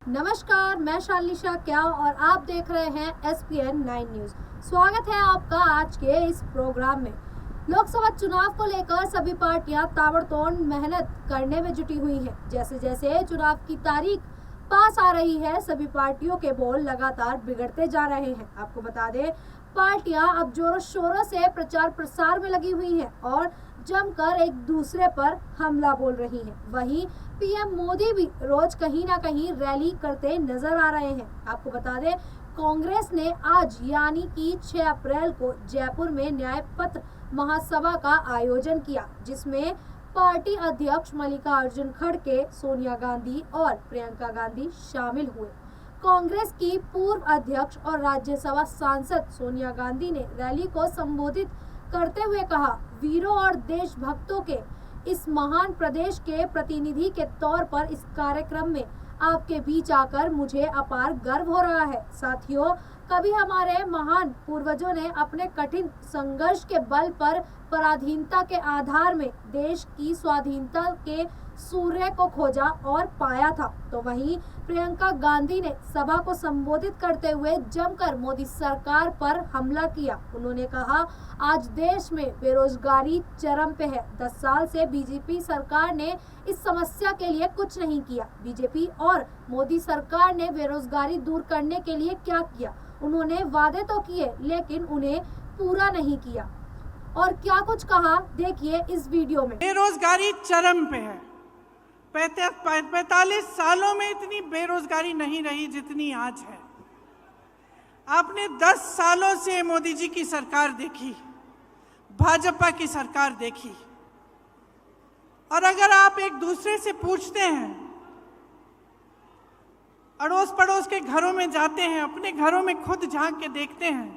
नमस्कार, मैं शालिनी शाह क्या और आप देख रहे हैं SPN 9 न्यूज। स्वागत है आपका आज के इस प्रोग्राम में। लोकसभा चुनाव को लेकर सभी पार्टियां ताबड़तोड़ मेहनत करने में जुटी हुई हैं। जैसे जैसे चुनाव की तारीख पास आ रही है, सभी पार्टियों के बोल लगातार बिगड़ते जा रहे हैं। आपको बता दें, पार्टियां अब जोरों शोरों से प्रचार प्रसार में लगी हुई हैं और जमकर एक दूसरे पर हमला बोल रही हैं। वहीं पीएम मोदी भी रोज कहीं ना कहीं रैली करते नजर आ रहे हैं। आपको बता दें, कांग्रेस ने आज यानी कि 6 अप्रैल को जयपुर में न्याय पत्र महासभा का आयोजन किया, जिसमें पार्टी अध्यक्ष मल्लिकार्जुन खड़गे, सोनिया गांधी और प्रियंका गांधी शामिल हुए। कांग्रेस की पूर्व अध्यक्ष और राज्यसभा सांसद सोनिया गांधी ने रैली को संबोधित करते हुए कहा, वीरों और देशभक्तों के इस महान प्रदेश के प्रतिनिधि के तौर पर इस कार्यक्रम में आपके बीच आकर मुझे अपार गर्व हो रहा है। साथियों, कभी हमारे महान पूर्वजों ने अपने कठिन संघर्ष के बल पर पराधीनता के आधार में देश की स्वाधीनता के सूर्य को खोजा और पाया था। तो वहीं प्रियंका गांधी ने सभा को संबोधित करते हुए जमकर मोदी सरकार पर हमला किया। उन्होंने कहा, आज देश में बेरोजगारी चरम पे है। 10 साल से बीजेपी सरकार ने इस समस्या के लिए कुछ नहीं किया। बीजेपी और मोदी सरकार ने बेरोजगारी दूर करने के लिए क्या किया? उन्होंने वादे तो किए, लेकिन उन्हें पूरा नहीं किया। और क्या कुछ कहा, देखिए इस वीडियो में। बेरोजगारी चरम पे है। 45 सालों में इतनी बेरोजगारी नहीं रही जितनी आज है। आपने 10 सालों से मोदी जी की सरकार देखी, भाजपा की सरकार देखी, और अगर आप एक दूसरे से पूछते हैं, अड़ोस पड़ोस के घरों में जाते हैं, अपने घरों में खुद झांक के देखते हैं,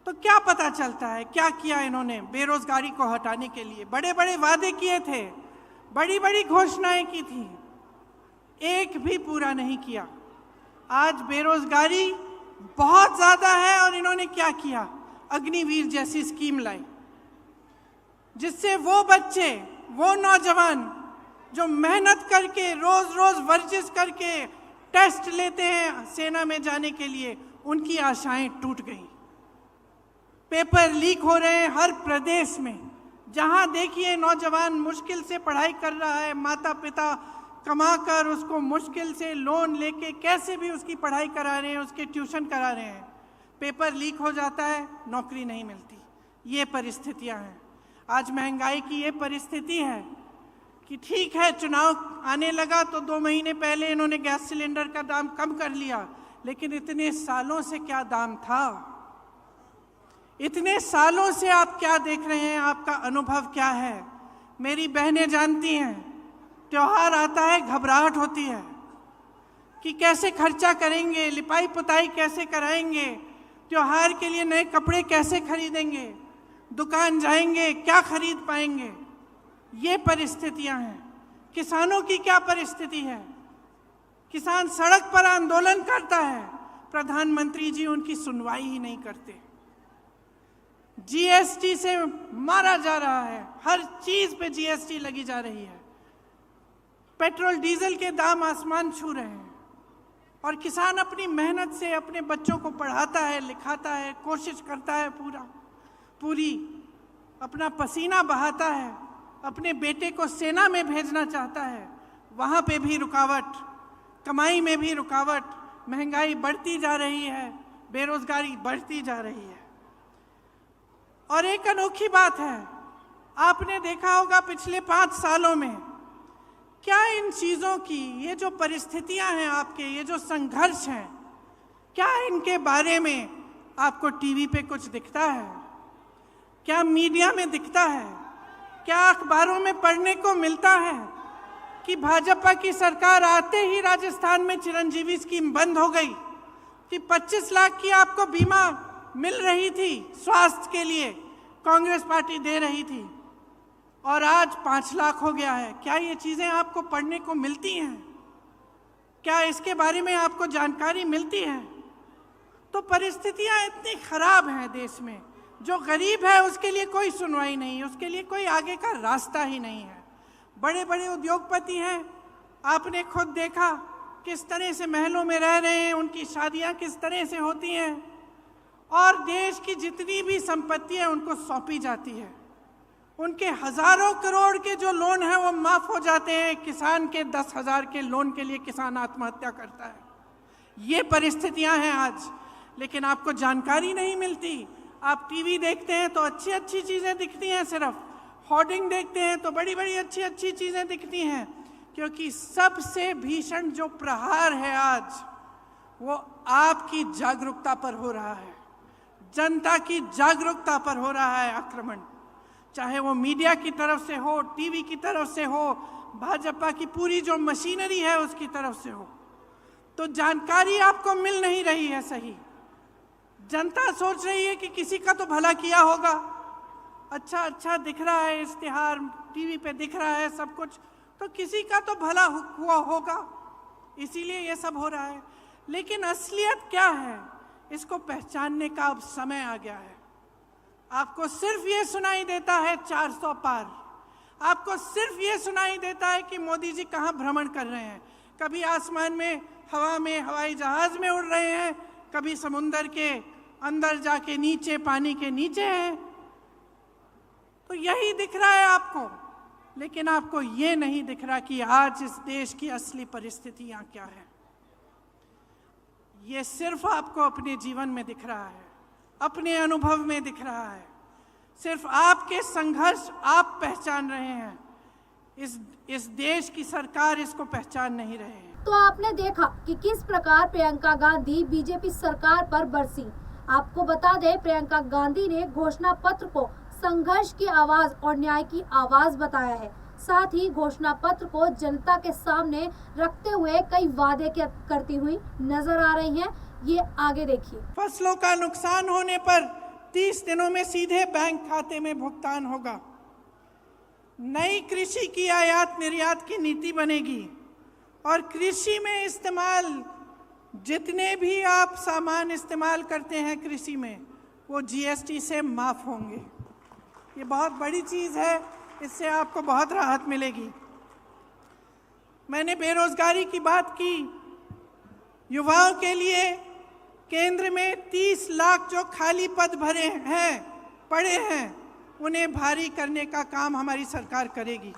तो क्या पता चलता है क्या किया इन्होंने बेरोजगारी को हटाने के लिए। बड़े बड़े वादे किए थे, बड़ी बड़ी घोषणाएं की थी, एक भी पूरा नहीं किया। आज बेरोजगारी बहुत ज्यादा है और इन्होंने क्या किया? अग्निवीर जैसी स्कीम लाई, जिससे वो बच्चे, वो नौजवान जो मेहनत करके रोज रोज वर्जिश करके टेस्ट लेते हैं सेना में जाने के लिए, उनकी आशाएं टूट गई। पेपर लीक हो रहे हैं हर प्रदेश में। जहां देखिए नौजवान मुश्किल से पढ़ाई कर रहा है, माता पिता कमाकर उसको मुश्किल से लोन लेके कैसे भी उसकी पढ़ाई करा रहे हैं, उसके ट्यूशन करा रहे हैं। पेपर लीक हो जाता है, नौकरी नहीं मिलती। ये परिस्थितियां हैं। आज महंगाई की ये परिस्थिति है कि ठीक है, चुनाव आने लगा तो 2 महीने पहले इन्होंने गैस सिलेंडर का दाम कम कर लिया, लेकिन इतने सालों से क्या दाम था? इतने सालों से आप क्या देख रहे हैं? आपका अनुभव क्या है? मेरी बहनें जानती हैं, त्योहार आता है घबराहट होती है कि कैसे खर्चा करेंगे, लिपाई पुताई कैसे कराएंगे, त्योहार के लिए नए कपड़े कैसे खरीदेंगे, दुकान जाएंगे क्या खरीद पाएंगे। ये परिस्थितियां हैं। किसानों की क्या परिस्थिति है? किसान सड़क पर आंदोलन करता है, प्रधानमंत्री जी उनकी सुनवाई ही नहीं करते। जीएसटी से मारा जा रहा है, हर चीज पे जीएसटी लगी जा रही है। पेट्रोल डीजल के दाम आसमान छू रहे हैं, और किसान अपनी मेहनत से अपने बच्चों को पढ़ाता है, लिखाता है, कोशिश करता है, पूरी अपना पसीना बहाता है, अपने बेटे को सेना में भेजना चाहता है। वहां पे भी रुकावट, कमाई में भी रुकावट, महंगाई बढ़ती जा रही है, बेरोजगारी बढ़ती जा रही है। और एक अनोखी बात है, आपने देखा होगा पिछले 5 सालों में क्या इन चीजों की, ये जो परिस्थितियां हैं आपके, ये जो संघर्ष हैं, क्या इनके बारे में आपको टीवी पे कुछ दिखता है? क्या मीडिया में दिखता है? क्या अखबारों में पढ़ने को मिलता है कि भाजपा की सरकार आते ही राजस्थान में चिरंजीवी स्कीम बंद हो गई, कि 25 लाख की आपको बीमा मिल रही थी स्वास्थ्य के लिए, कांग्रेस पार्टी दे रही थी, और आज 5 लाख हो गया है? क्या ये चीजें आपको पढ़ने को मिलती हैं? क्या इसके बारे में आपको जानकारी मिलती है? तो परिस्थितियां इतनी खराब हैं देश में, जो गरीब है उसके लिए कोई सुनवाई नहीं, उसके लिए कोई आगे का रास्ता ही नहीं है। बड़े बड़े उद्योगपति हैं, आपने खुद देखा किस तरह से महलों में रह रहे हैं, उनकी शादियां किस तरह से होती हैं, और देश की जितनी भी संपत्ति है उनको सौंपी जाती है। उनके हजारों करोड़ के जो लोन है वो माफ हो जाते हैं। किसान के 10,000 के लोन के लिए किसान आत्महत्या करता है। ये परिस्थितियां हैं आज, लेकिन आपको जानकारी नहीं मिलती। आप टीवी देखते हैं तो अच्छी अच्छी चीजें दिखती हैं, सिर्फ होर्डिंग देखते हैं तो बड़ी बड़ी अच्छी अच्छी चीजें दिखती हैं, क्योंकि सबसे भीषण जो प्रहार है आज वो आपकी जागरूकता पर हो रहा है, जनता की जागरूकता पर हो रहा है आक्रमण। चाहे वो मीडिया की तरफ से हो, टीवी की तरफ से हो, भाजपा की पूरी जो मशीनरी है उसकी तरफ से हो। तो जानकारी आपको मिल नहीं रही है सही। जनता सोच रही है कि किसी का तो भला किया होगा, अच्छा अच्छा दिख रहा है, इश्तिहार टीवी पे दिख रहा है सब कुछ, तो किसी का तो भला हुआ होगा, इसीलिए ये सब हो रहा है। लेकिन असलियत क्या है, इसको पहचानने का अब समय आ गया है। आपको सिर्फ ये सुनाई देता है 400 पार, आपको सिर्फ ये सुनाई देता है कि मोदी जी कहाँ भ्रमण कर रहे हैं। कभी आसमान में, हवा में, हवाई जहाज में उड़ रहे हैं, कभी समुंदर के अंदर जाके नीचे, पानी के नीचे हैं। तो यही दिख रहा है आपको, लेकिन आपको ये नहीं दिख रहा कि आज इस देश की असली परिस्थितियां क्या है। ये सिर्फ आपको अपने जीवन में दिख रहा है, अपने अनुभव में दिख रहा है। सिर्फ आपके संघर्ष आप पहचान रहे हैं, इस देश की सरकार इसको पहचान नहीं रहे हैं। तो आपने देखा कि किस प्रकार प्रियंका गांधी बीजेपी सरकार पर बरसी। आपको बता दें, प्रियंका गांधी ने घोषणा पत्र को संघर्ष की आवाज और न्याय की आवाज बताया है। साथ ही घोषणा पत्र को जनता के सामने रखते हुए कई वादे करती हुई नजर आ रही हैं। ये आगे देखिए। फसलों का नुकसान होने पर 30 दिनों में सीधे बैंक खाते में भुगतान होगा। नई कृषि की आयात निर्यात की नीति बनेगी और कृषि में इस्तेमाल जितने भी आप सामान इस्तेमाल करते हैं कृषि में, वो जीएसटी से माफ होंगे। ये बहुत बड़ी चीज है, इससे आपको बहुत राहत मिलेगी। मैंने बेरोजगारी की बात की। युवाओं के लिए केंद्र में 30 लाख जो खाली पद भरे हैं, पड़े हैं, उन्हें भारी करने का काम हमारी सरकार करेगी।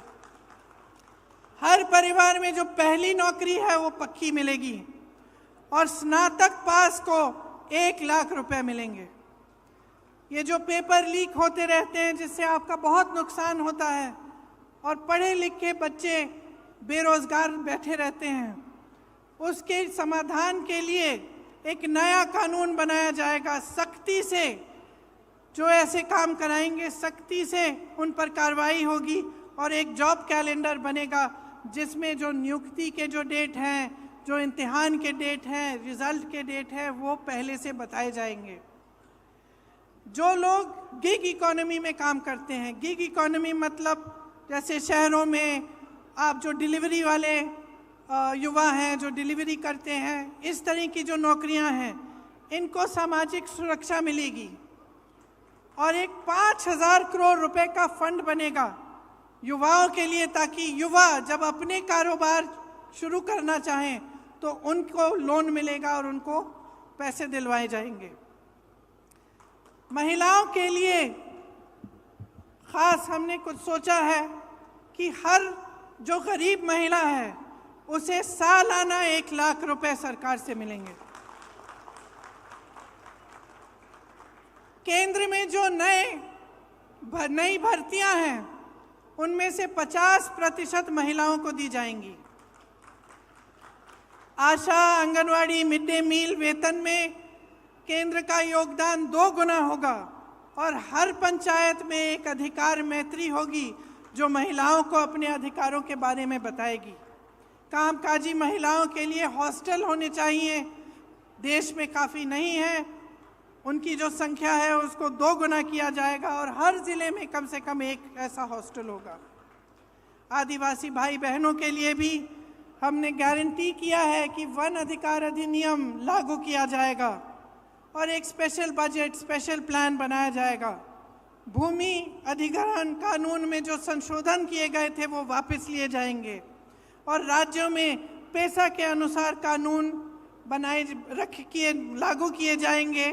हर परिवार में जो पहली नौकरी है वो पक्की मिलेगी और स्नातक पास को 1 लाख रुपए मिलेंगे। ये जो पेपर लीक होते रहते हैं जिससे आपका बहुत नुकसान होता है और पढ़े लिखे बच्चे बेरोजगार बैठे रहते हैं, उसके समाधान के लिए एक नया कानून बनाया जाएगा। सख्ती से जो ऐसे काम कराएंगे, सख्ती से उन पर कार्रवाई होगी और एक जॉब कैलेंडर बनेगा जिसमें जो नियुक्ति के जो डेट हैं, जो इम्तिहान के डेट हैं, रिजल्ट के डेट हैं, वो पहले से बताए जाएंगे। जो लोग गिग इकोनॉमी में काम करते हैं, गिग इकोनॉमी मतलब जैसे शहरों में आप जो डिलीवरी वाले युवा हैं जो डिलीवरी करते हैं, इस तरह की जो नौकरियां हैं, इनको सामाजिक सुरक्षा मिलेगी और एक 5,000 करोड़ रुपए का फंड बनेगा युवाओं के लिए, ताकि युवा जब अपने कारोबार शुरू करना चाहें तो उनको लोन मिलेगा और उनको पैसे दिलवाए जाएंगे। महिलाओं के लिए खास हमने कुछ सोचा है कि हर जो गरीब महिला है उसे सालाना 1 लाख रुपए सरकार से मिलेंगे। केंद्र में जो नई भर्तियां हैं उनमें से 50% महिलाओं को दी जाएंगी। आशा, आंगनवाड़ी, मिड डे मील वेतन में केंद्र का योगदान 2 गुना होगा और हर पंचायत में एक अधिकार मैत्री होगी जो महिलाओं को अपने अधिकारों के बारे में बताएगी। कामकाजी महिलाओं के लिए हॉस्टल होने चाहिए, देश में काफ़ी नहीं है, उनकी जो संख्या है उसको 2 गुना किया जाएगा और हर जिले में कम से कम एक ऐसा हॉस्टल होगा। आदिवासी भाई बहनों के लिए भी हमने गारंटी किया है कि वन अधिकार अधिनियम लागू किया जाएगा और एक स्पेशल बजट, स्पेशल प्लान बनाया जाएगा। भूमि अधिग्रहण कानून में जो संशोधन किए गए थे वो वापस लिए जाएंगे और राज्यों में पेशा के अनुसार कानून लागू किए जाएंगे,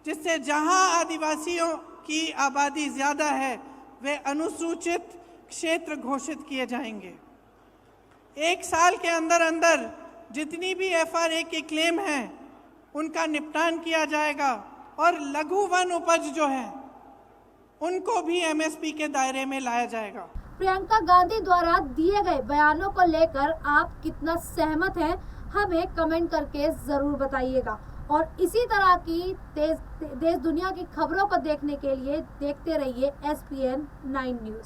जिससे जहां आदिवासियों की आबादी ज़्यादा है वे अनुसूचित क्षेत्र घोषित किए जाएंगे। 1 साल के अंदर अंदर जितनी भी FRA के क्लेम हैं उनका निपटान किया जाएगा और लघु वन उपज जो है उनको भी MSP के दायरे में लाया जाएगा। प्रियंका गांधी द्वारा दिए गए बयानों को लेकर आप कितना सहमत हैं, हमें कमेंट करके जरूर बताइएगा। और इसी तरह की देश दुनिया की खबरों को देखने के लिए देखते रहिए SPN 9 न्यूज़।